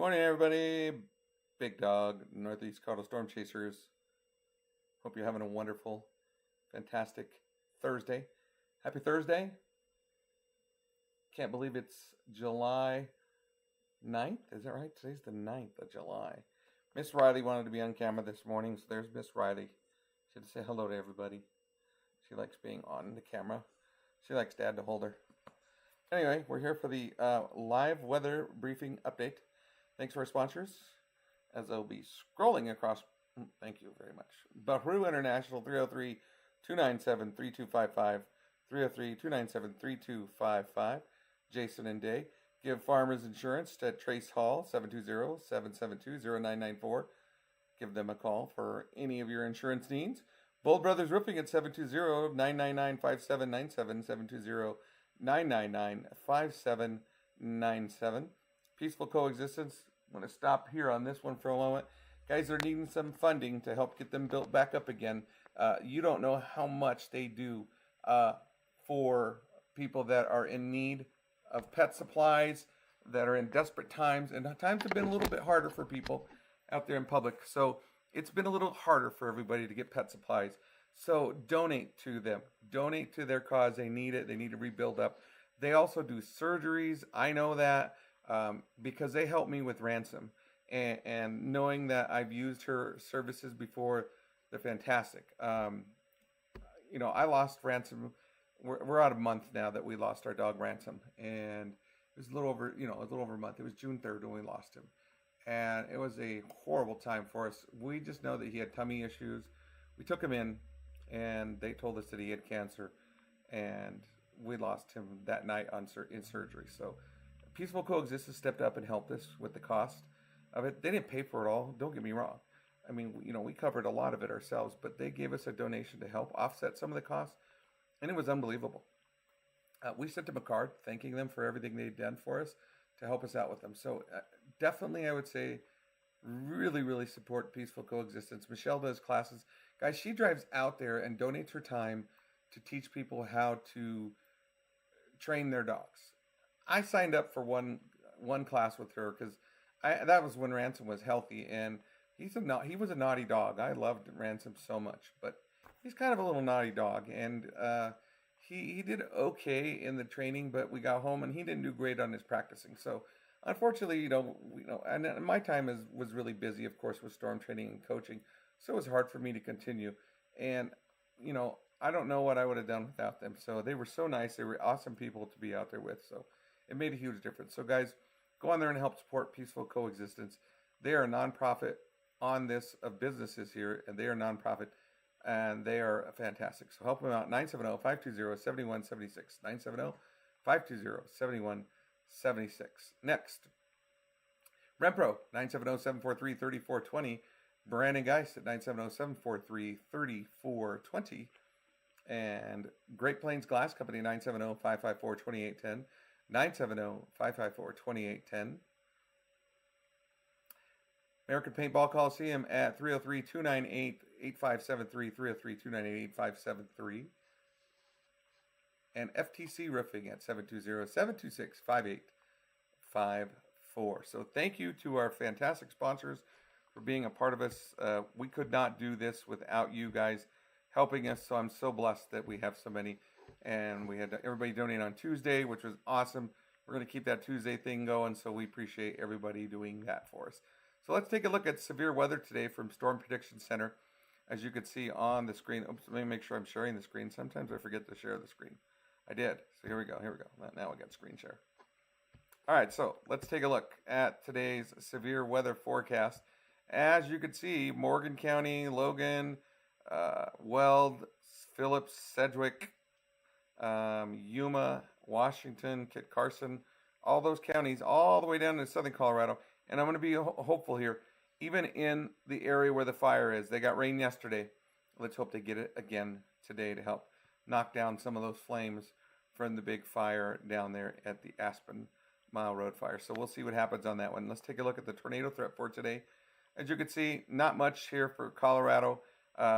Morning, everybody. Big Dog, Northeast Colorado Storm Chasers. Hope you're having a wonderful, fantastic Thursday. Happy Thursday. Can't believe it's July 9th. Is that right? Today's the 9th of July. Miss Riley wanted to be on camera this morning, so there's Miss Riley. She had to say hello to everybody. She likes being on the camera. She likes Dad to hold her. Anyway, we're here for the live weather briefing update. Thanks to our sponsors, as I'll be scrolling across. Thank you very much. Bahru International, 303-297-3255, 303-297-3255. Jason and Day. Give Farmers Insurance at Trace Hall, 720-772-0994. Give them a call for any of your insurance needs. Bold Brothers Roofing at 720-999-5797, 720-999-5797. Peaceful Coexistence. I'm going to stop here on this one for a moment. Guys are needing some funding to help get them built back up again. You don't know how much they do for people that are in need of pet supplies, that are in desperate times. And times have been a little bit harder for people out there in public. So it's been a little harder for everybody to get pet supplies. So donate to them. Donate to their cause. They need it. They need to rebuild up. They also do surgeries. I know that because they help me with Ransom. And knowing that I've used her services before, they're fantastic. I lost Ransom. We're out a month now that we lost our dog Ransom. And it was a little over a month. It was June 3rd when we lost him. And it was a horrible time for us. We just know that he had tummy issues. We took him in, and they told us that he had cancer, and we lost him that night in surgery. So Peaceful Coexistence stepped up and helped us with the cost of it. They didn't pay for it all. Don't get me wrong. I mean, we covered a lot of it ourselves, but they gave us a donation to help offset some of the costs, and it was unbelievable. We sent them a card thanking them for everything they'd done for us to help us out with them. So definitely, I would say, really, really support Peaceful Coexistence. Michelle does classes. Guys, she drives out there and donates her time to teach people how to train their dogs. I signed up for one class with her because that was when Ransom was healthy, and he was a naughty dog. I loved Ransom so much, but he's kind of a little naughty dog, and he did okay in the training, but we got home and he didn't do great on his practicing. So unfortunately, and my time was really busy, of course, with storm training and coaching. So it was hard for me to continue. And, I don't know what I would have done without them. So they were so nice. They were awesome people to be out there with. So it made a huge difference. So guys, go on there and help support Peaceful Coexistence. They are a nonprofit on this of businesses here, and they are a nonprofit, and they are fantastic. So help them out. 970-520-7176. 970-520-7176. Next, Renpro, 970-743-3420. Brandon Geist at 970-743-3420. And Great Plains Glass Company, 970-554-2810. 970-554-2810. American Paintball Coliseum at 303-298-8573, 303-298-8573. And FTC Roofing at 720-726-5854. So thank you to our fantastic sponsors for being a part of us. We could not do this without you guys helping us, so I'm so blessed that we have so many. And we had everybody donate on Tuesday, which was awesome. We're going to keep that Tuesday thing going, so we appreciate everybody doing that for us. So let's take a look at severe weather today from Storm Prediction Center. As you can see on the screen. Oops, let me make sure I'm sharing the screen. Sometimes I forget to share the screen. I did. So here we go. Now we got screen share. All right, so let's take a look at today's severe weather forecast. As you can see, Morgan County, Logan, Weld, Phillips, Sedgwick, Yuma, Washington, Kit Carson, all those counties, all the way down to southern Colorado. And I'm going to be hopeful here, even in the area where the fire is. They got rain yesterday. Let's hope they get it again today to help knock down some of those flames from the big fire down there at the Aspen Mile Road fire. So we'll see what happens on that one. Let's take a look at the tornado threat for today. As you can see, not much here for Colorado,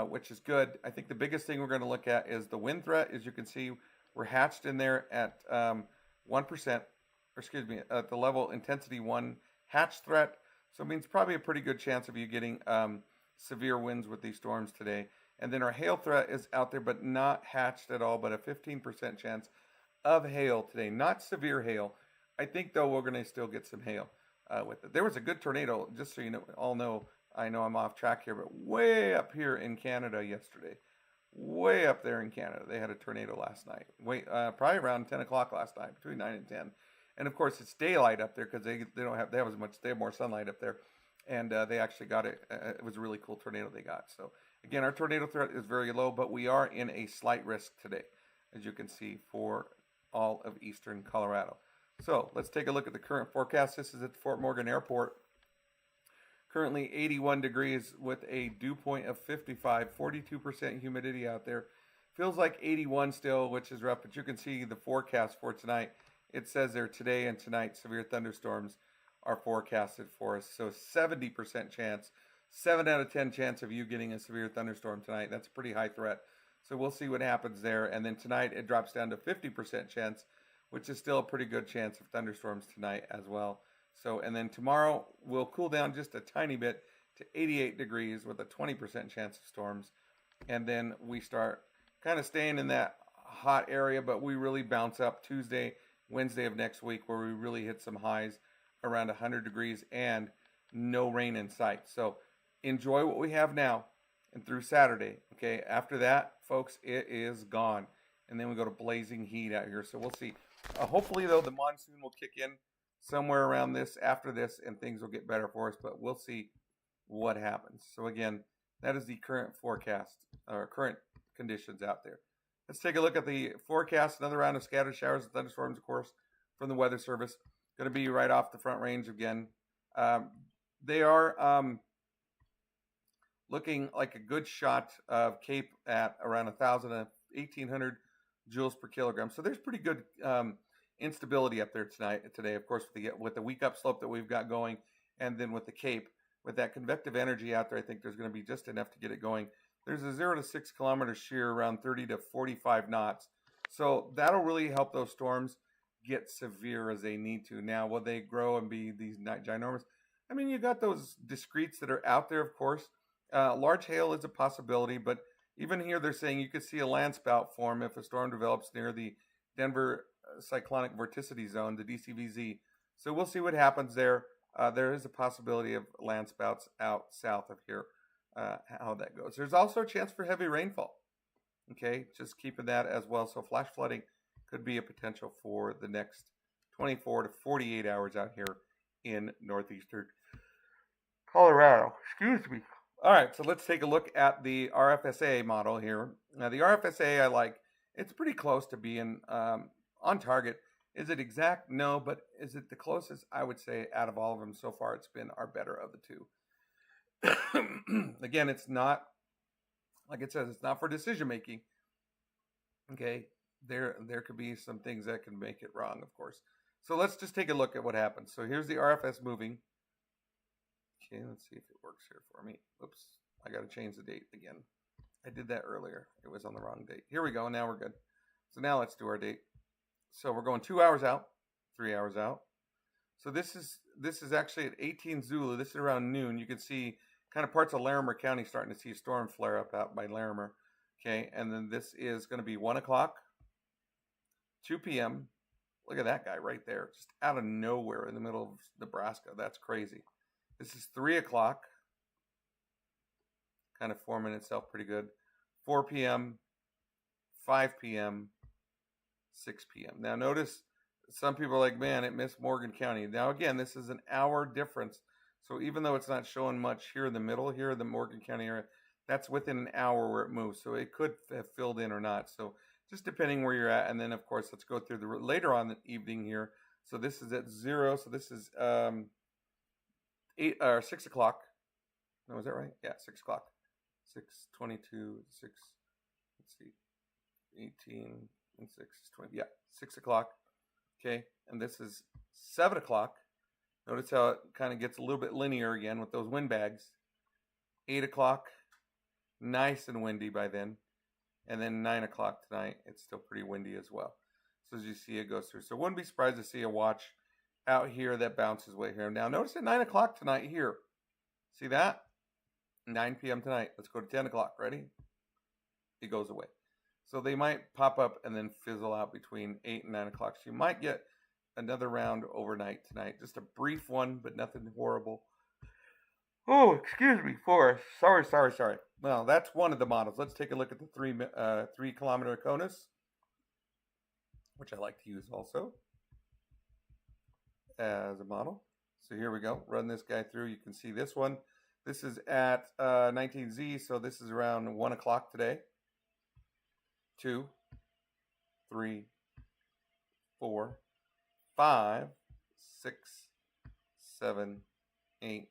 which is good. I think the biggest thing we're going to look at is the wind threat. As you can see, we're hatched in there at 1%, at the level intensity 1 hatch threat. So it means probably a pretty good chance of you getting severe winds with these storms today. And then our hail threat is out there, but not hatched at all, but a 15% chance of hail today. Not severe hail. I think, though, we're going to still get some hail with it. There was a good tornado, just so you know, all know, I know I'm off track here, but way up here in Canada yesterday. Way up there in Canada, they had a tornado last night. Probably around 10 o'clock last night, between 9 and 10. And of course, it's daylight up there because they have as much. They have more sunlight up there, and they actually got it. It was a really cool tornado they got. So again, our tornado threat is very low, but we are in a slight risk today, as you can see, for all of eastern Colorado. So let's take a look at the current forecast. This is at Fort Morgan Airport. Currently 81 degrees with a dew point of 55, 42% humidity out there. Feels like 81 still, which is rough, but you can see the forecast for tonight. It says there today and tonight severe thunderstorms are forecasted for us. So 70% chance, 7 out of 10 chance of you getting a severe thunderstorm tonight. That's a pretty high threat. So we'll see what happens there. And then tonight it drops down to 50% chance, which is still a pretty good chance of thunderstorms tonight as well. So, and then tomorrow we'll cool down just a tiny bit to 88 degrees with a 20% chance of storms. And then we start kind of staying in that hot area, but we really bounce up Tuesday, Wednesday of next week, where we really hit some highs around 100 degrees and no rain in sight. So enjoy what we have now and through Saturday. Okay. After that, folks, it is gone. And then we go to blazing heat out here. So we'll see. Hopefully, though, the monsoon will kick in somewhere around this after this and things will get better for us, but we'll see what happens. So again, that is the current forecast or current conditions out there. Let's take a look at the forecast. Another round of scattered showers and thunderstorms, of course, from the Weather Service. Going to be right off the Front Range again. They are looking like a good shot of Cape at around 1,000 to 1,800 joules per kilogram. So there's pretty good instability up there today, of course, with the weak upslope that we've got going, and then with the Cape, with that convective energy out there, I think there's going to be just enough to get it going. There's a 0 to 6 kilometer shear around 30 to 45 knots. So that'll really help those storms get severe as they need to. Now, will they grow and be these ginormous? I mean, you got those discretes that are out there, of course. Large hail is a possibility, but even here they're saying you could see a land spout form if a storm develops near the Denver cyclonic vorticity zone, the DCVZ. So we'll see what happens there. There is a possibility of land spouts out south of here, how that goes. There's also a chance for heavy rainfall. Okay, just keeping that as well. So flash flooding could be a potential for the next 24 to 48 hours out here in northeastern Colorado. Excuse me. All right, so let's take a look at the RFSA model here. Now, the RFSA I like. It's pretty close to being on target. Is it exact? No, but is it the closest? I would say out of all of them so far, it's been our better of the two. Again, it's not, like it says, it's not for decision making. Okay, there could be some things that can make it wrong, of course. So let's just take a look at what happens. So here's the RFS moving. Okay, let's see if it works here for me. Oops, I got to change the date again. I did that earlier. It was on the wrong date. Here we go. Now we're good. So now let's do our date. So we're going 2 hours out, 3 hours out. So this is actually at 18 Zulu. This is around noon. You can see kind of parts of Larimer County starting to see a storm flare up out by Larimer. Okay, and then this is going to be 1 o'clock, 2 p.m. Look at that guy right there, just out of nowhere in the middle of Nebraska. That's crazy. This is 3 o'clock, kind of forming itself pretty good. 4 p.m., 5 p.m., 6 p.m. Now notice some people are like, man, it missed Morgan County. Now again, this is an hour difference. So even though it's not showing much here in the middle, here in the Morgan County area, that's within an hour where it moves. So it could have filled in or not. So just depending where you're at. And then of course, let's go through the later on the evening here. So this is at 0. So this is 6 o'clock. No, is that right? Yeah, 6 o'clock. 6:22, 6. Let's see, 18 and 6 is 20. Yeah, 6 o'clock. Okay, and this is 7 o'clock. Notice how it kind of gets a little bit linear again with those wind bags. 8 o'clock, nice and windy by then. And then 9 o'clock tonight, it's still pretty windy as well. So as you see, it goes through. So wouldn't be surprised to see a watch out here that bounces way here. Now notice at 9 o'clock tonight here. See that? 9 p.m. tonight. Let's go to 10 o'clock. Ready? It goes away. So they might pop up and then fizzle out between 8 and 9 o'clock. So you might get another round overnight tonight. Just a brief one, but nothing horrible. Oh, excuse me, Forrest. Sorry. Well, that's one of the models. Let's take a look at the 3 kilometer CONUS, which I like to use also as a model. So here we go. Run this guy through. You can see this one. This is at 19Z, so this is around 1 o'clock today. 2, 3, 4, 5, 6, 7, 8,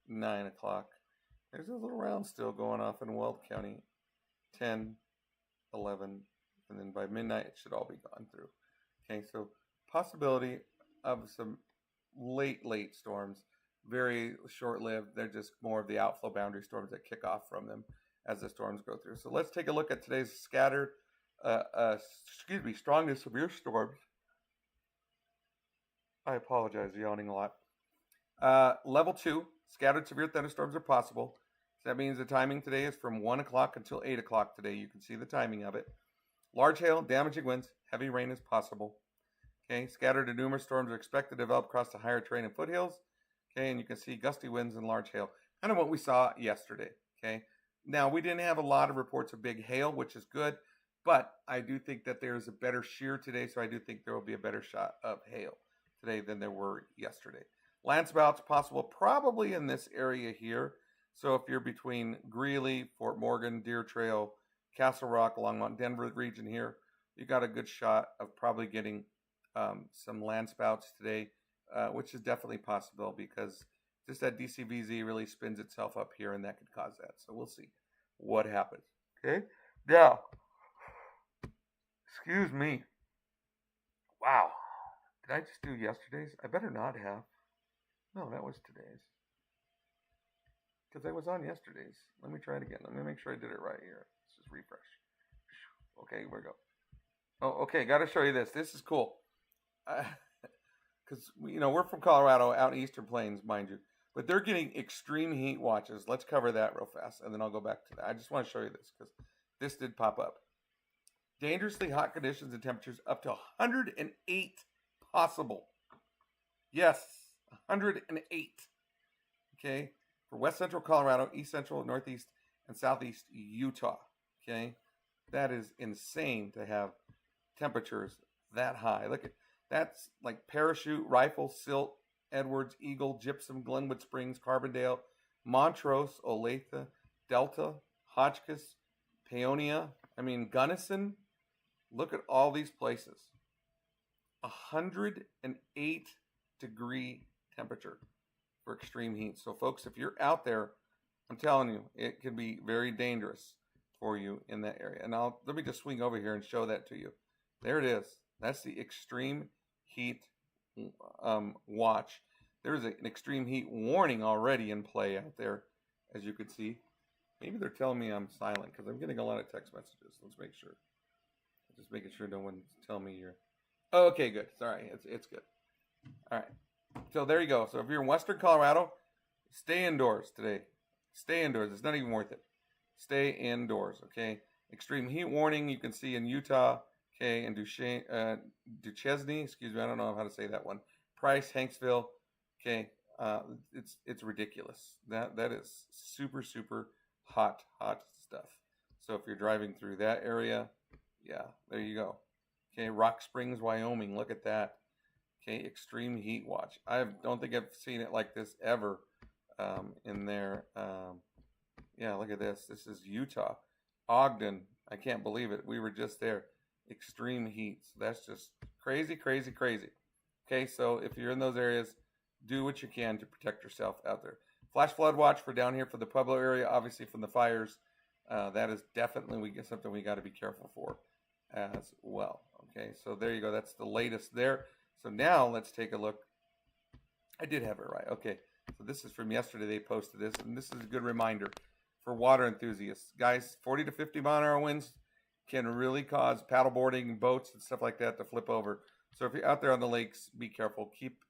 9 o'clock. There's a little round still going off in Weld County. 10, 11, and then by midnight it should all be gone through. Okay, so possibility of some late storms. Very short-lived. They're just more of the outflow boundary storms that kick off from them as the storms go through. So let's take a look at today's scattered, strong to severe storms. I apologize, yawning a lot. Level 2, scattered severe thunderstorms are possible. So that means the timing today is from 1 o'clock until 8 o'clock today. You can see the timing of it. Large hail, damaging winds, heavy rain is possible. Okay, scattered and numerous storms are expected to develop across the higher terrain and foothills. Okay, and you can see gusty winds and large hail. Kind of what we saw yesterday. Okay, now we didn't have a lot of reports of big hail, which is good, but I do think that there's a better shear today, so I do think there will be a better shot of hail today than there were yesterday. Landspouts possible probably in this area here. So if you're between Greeley, Fort Morgan, Deer Trail, Castle Rock, Longmont, Denver region here, you got a good shot of probably getting some landspouts today, which is definitely possible because just that DCVZ really spins itself up here and that could cause that. So we'll see what happens. Okay. Now, excuse me. Wow. Did I just do yesterday's? I better not have. No, that was today's. Because I was on yesterday's. Let me try it again. Let me make sure I did it right here. Let's just refresh. Okay, here we go. Oh, okay. Got to show you this. This is cool. Because, we're from Colorado, out in Eastern Plains, mind you. But they're getting extreme heat watches. Let's cover that real fast, and then I'll go back to that. I just want to show you this, because this did pop up. Dangerously hot conditions and temperatures up to 108 possible. Yes, 108. Okay, for west central Colorado, east central, northeast, and southeast Utah. Okay, that is insane to have temperatures that high. Look at that's like Parachute, Rifle, Silt, Edwards, Eagle, Gypsum, Glenwood Springs, Carbondale, Montrose, Olathe, Delta, Hotchkiss, Paonia. Gunnison. Look at all these places. 108 degree temperature for extreme heat. So folks, if you're out there, I'm telling you, it can be very dangerous for you in that area. And let me just swing over here and show that to you. There it is. That's the extreme heat watch. There's an extreme heat warning already in play out there, as you can see. Maybe they're telling me I'm silent because I'm getting a lot of text messages. Let's make sure. Just making sure no one's telling me you're... Oh, okay, good. Sorry, it's good. All right. So there you go. So if you're in western Colorado, stay indoors today. Stay indoors. It's not even worth it. Stay indoors, okay? Extreme heat warning you can see in Utah, okay, and Duchesne, excuse me, I don't know how to say that one. Price, Hanksville, okay, it's ridiculous. That is super hot stuff. So if you're driving through that area, yeah, there you go. Okay, Rock Springs, Wyoming, look at that. Okay, extreme heat watch. I don't think I've seen it like this ever in there. Yeah, look at this. This is Utah. Ogden, I can't believe it. We were just there. Extreme heat. So that's just crazy. Okay, so if you're in those areas, do what you can to protect yourself out there. Flash flood watch for down here for the Pueblo area, obviously from the fires. That is definitely something we got to be careful for as well. Okay, so there you go. That's the latest there. So now let's take a look. I did have it right. Okay, so this is from yesterday. They posted this, and this is a good reminder for water enthusiasts. Guys, 40 to 50 mile an hour winds can really cause paddleboarding, boats, and stuff like that to flip over. So if you're out there on the lakes, be careful. Keep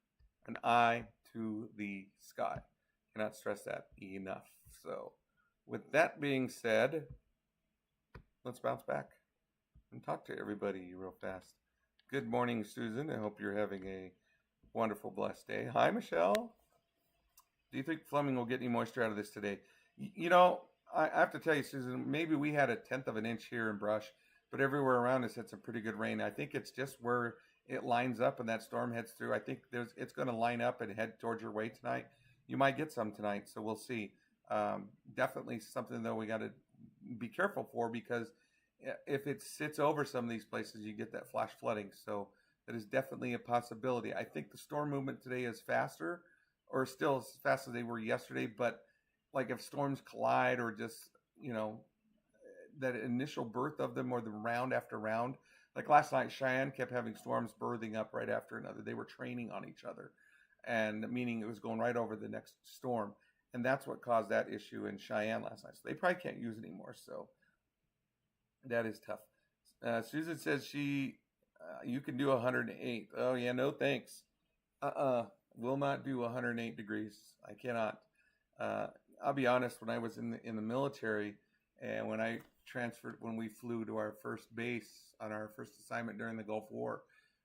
an eye to the sky. Cannot stress that enough. So with that being said, let's bounce back and talk to everybody real fast. Good morning, Susan. I hope you're having a wonderful, blessed day. Hi, Michelle. Do you think Fleming will get any moisture out of this today? You know, I have to tell you, Susan, maybe we had 1/10 of an inch here in Brush, but everywhere around us had some pretty good rain. I think it's just where it lines up and that storm heads through. I think it's going to line up and head towards your way tonight. You might get some tonight, so we'll see. Definitely something, though, we got to be careful for, because if it sits over some of these places, you get that flash flooding. So that is definitely a possibility. I think the storm movement today is faster, or still as fast as they were yesterday, but like if storms collide, or just, that initial birth of them, or the round after round, like last night, Cheyenne kept having storms birthing up right after another. They were training on each other, and meaning it was going right over the next storm. And that's what caused that issue in Cheyenne last night. So they probably can't use it anymore. So that is tough. Susan says you can do 108. Oh yeah, no thanks. Will not do 108 degrees. I cannot. I'll be honest. When I was in the military, and when we flew to our first base on our first assignment during the Gulf War,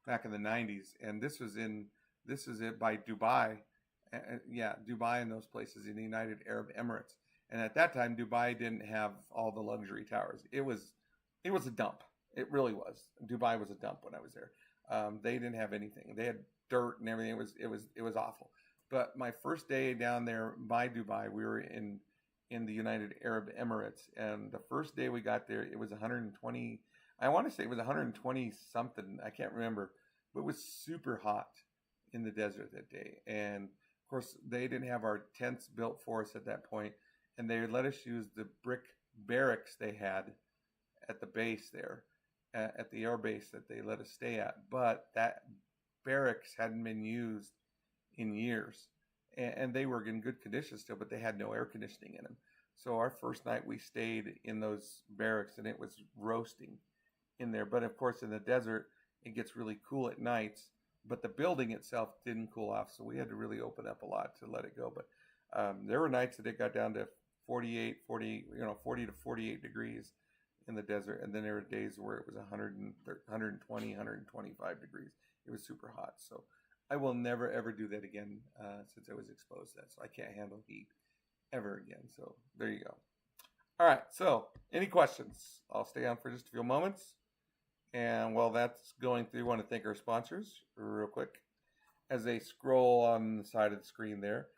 back in the 90s, and this is it by Dubai. Dubai and those places in the United Arab Emirates. And at that time, Dubai didn't have all the luxury towers. It was a dump. It really was. Dubai was a dump when I was there. They didn't have anything. They had dirt and everything. It was awful. But my first day down there by Dubai, we were in the United Arab Emirates, and the first day we got there, it was 120. I want to say it was 120 something. I can't remember, but it was super hot in the desert that day. And of course, they didn't have our tents built for us at that point, and they let us use the brick barracks they had at the base there, at the air base that they let us stay at. But that barracks hadn't been used in years, and they were in good condition still, but they had no air conditioning in them. So our first night we stayed in those barracks, and it was roasting in there. But of course, in the desert, it gets really cool at nights. But the building itself didn't cool off, so we had to really open up a lot to let it go. But there were nights that it got down to 40 to 48 degrees in the desert, and then there were days where it was 120, 125 degrees. It was super hot. So I will never, ever do that again since I was exposed to that. So I can't handle heat ever again. So there you go. All right, so any questions? I'll stay on for just a few moments. And while that's going through, I want to thank our sponsors real quick as they scroll on the side of the screen there.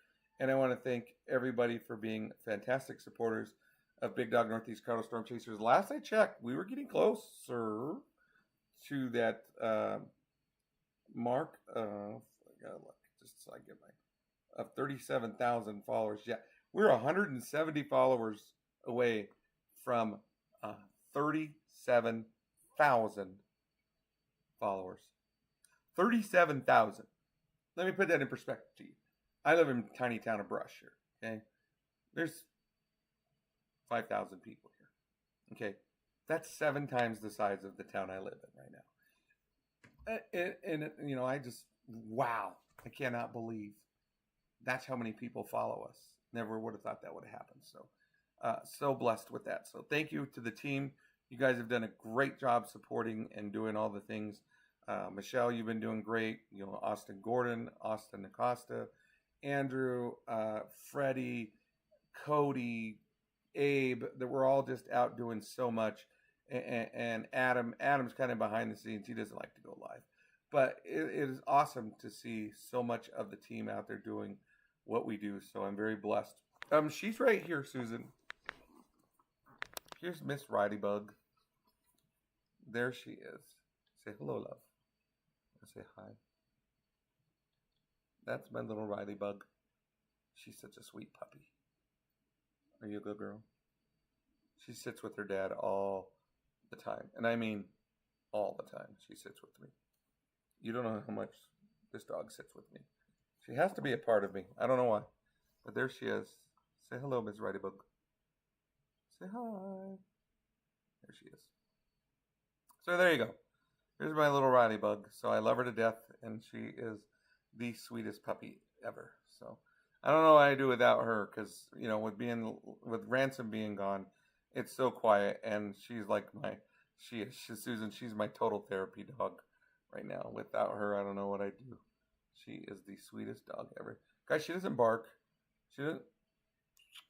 And I want to thank everybody for being fantastic supporters of Big Dog Northeast Colorado Storm Chasers. Last I checked, we were getting closer to that mark of, I gotta look, just so I get of 37,000 followers. Yeah, we're 170 followers away from 37,000 followers. 37,000. Let me put that in perspective to you. I live in a tiny town of Brush here. Okay, there's 5,000 people here. Okay, that's 7 times the size of the town I live in right now. And I just, wow, I cannot believe that's how many people follow us. Never would have thought that would have happened. So blessed with that. So thank you to the team. You guys have done a great job supporting and doing all the things. Michelle, you've been doing great. Austin Gordon, Austin Acosta, Andrew, Freddie, Cody, Abe, that we're all just out doing so much. And Adam's kind of behind the scenes. He doesn't like to go live. But it is awesome to see so much of the team out there doing what we do. So I'm very blessed. She's right here, Susan. Here's Miss Ridybug. There she is. Say hello, love. Say hi. That's my little Ridybug. She's such a sweet puppy. Are you a good girl? She sits with her dad all the time. And I mean all the time she sits with me. You don't know how much this dog sits with me. She has to be a part of me. I don't know why. But there she is. Say hello, Miss Ridybug. Say hi. There she is. So there you go. Here's my little Riley bug. So I love her to death, and she is the sweetest puppy ever. So I don't know what I do without her, because with Ransom being gone, it's so quiet, and she's like she's Susan. She's my total therapy dog right now. Without her, I don't know what I do. She is the sweetest dog ever, guys. She doesn't bark. She doesn't.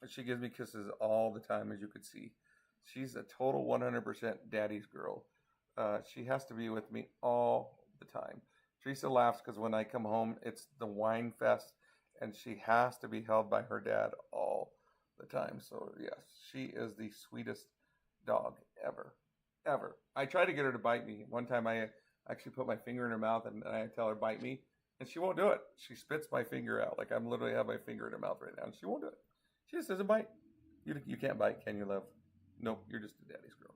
She gives me kisses all the time, as you could see. She's a total 100% daddy's girl. She has to be with me all the time. Teresa laughs because when I come home, it's the wine fest, and she has to be held by her dad all the time. So, yes, she is the sweetest dog ever. Ever. I try to get her to bite me. One time I actually put my finger in her mouth, and I tell her, bite me, and she won't do it. She spits my finger out. Like I'm literally have my finger in her mouth right now, and she won't do it. She just doesn't bite. You can't bite, can you, love? Nope, you're just a daddy's girl.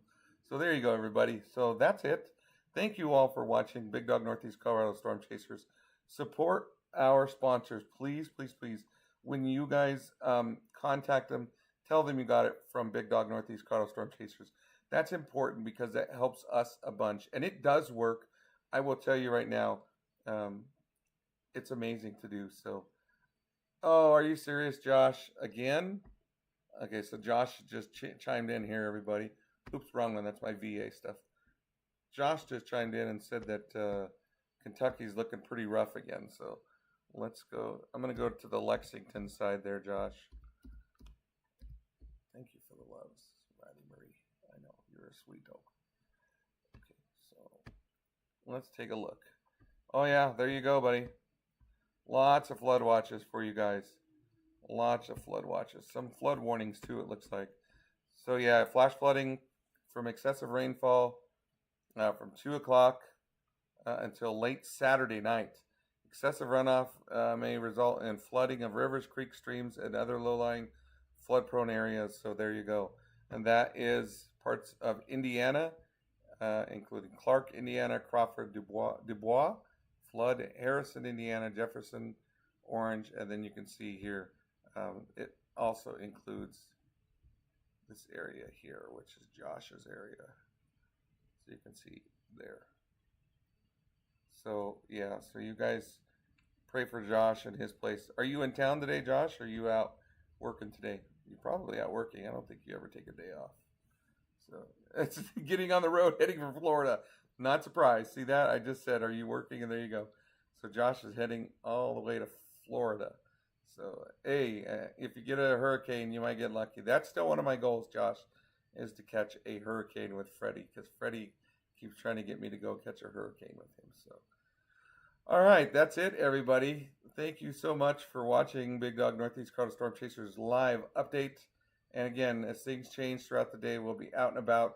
So there you go, everybody. So that's it. Thank you all for watching Big Dog Northeast Colorado Storm Chasers. Support our sponsors, please, please, please. When you guys contact them, tell them you got it from Big Dog Northeast Colorado Storm Chasers. That's important because that helps us a bunch, and it does work. I will tell you right now, it's amazing to do. So, oh, are you serious, Josh? Again? Okay, so Josh just chimed in here, everybody. Oops, wrong one. That's my VA stuff. Josh just chimed in and said that Kentucky's looking pretty rough again. So let's go. I'm going to go to the Lexington side there, Josh. Thank you for the loves, Riley Marie. I know, you're a sweet dog. Okay, so let's take a look. Oh, yeah, there you go, buddy. Lots of flood watches for you guys. Lots of flood watches. Some flood warnings, too, it looks like. So, yeah, flash flooding from excessive rainfall from 2 o'clock until late Saturday night. Excessive runoff may result in flooding of rivers, creeks, streams, and other low-lying flood-prone areas. So there you go. And that is parts of Indiana, including Clark, Indiana, Crawford, Dubois, Flood, Harrison, Indiana, Jefferson, Orange, and then you can see here it also includes this area here, which is Josh's area. So you can see there. So, yeah, so you guys pray for Josh and his place. Are you in town today, Josh? Or are you out working today? You're probably out working. I don't think you ever take a day off. So, it's getting on the road, heading for Florida. Not surprised. See that? I just said, are you working? And there you go. So, Josh is heading all the way to Florida. So, hey, if you get a hurricane, you might get lucky. That's still one of my goals, Josh, is to catch a hurricane with Freddie, because Freddie keeps trying to get me to go catch a hurricane with him. So, all right, that's it, everybody. Thank you so much for watching Big Dog Northeast Colorado Storm Chasers live update. And again, as things change throughout the day, we'll be out and about,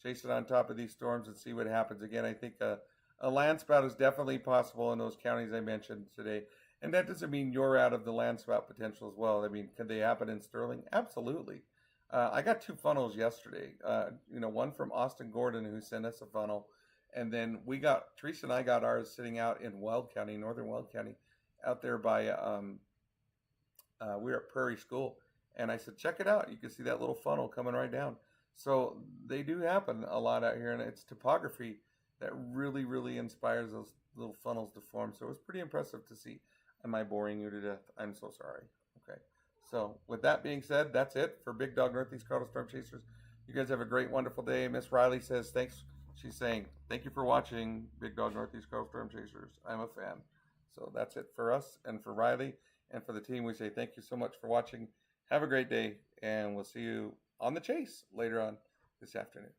chasing on top of these storms and see what happens. Again, I think a land spout is definitely possible in those counties I mentioned today. And that doesn't mean you're out of the land spout potential as well. I mean, could they happen in Sterling? Absolutely. I got 2 funnels yesterday. One from Austin Gordon, who sent us a funnel. And then Teresa and I got ours sitting out in Weld County, northern Weld County, out there by, we were at Prairie School. And I said, check it out. You can see that little funnel coming right down. So they do happen a lot out here. And it's topography that really, really inspires those little funnels to form. So it was pretty impressive to see. Am I boring you to death? I'm so sorry. Okay. So with that being said, that's it for Big Dog Northeast Colorado Storm Chasers. You guys have a great, wonderful day. Miss Riley says thanks. She's saying, thank you for watching Big Dog Northeast Colorado Storm Chasers. I'm a fan. So that's it for us and for Riley and for the team. We say thank you so much for watching. Have a great day, and we'll see you on the chase later on this afternoon.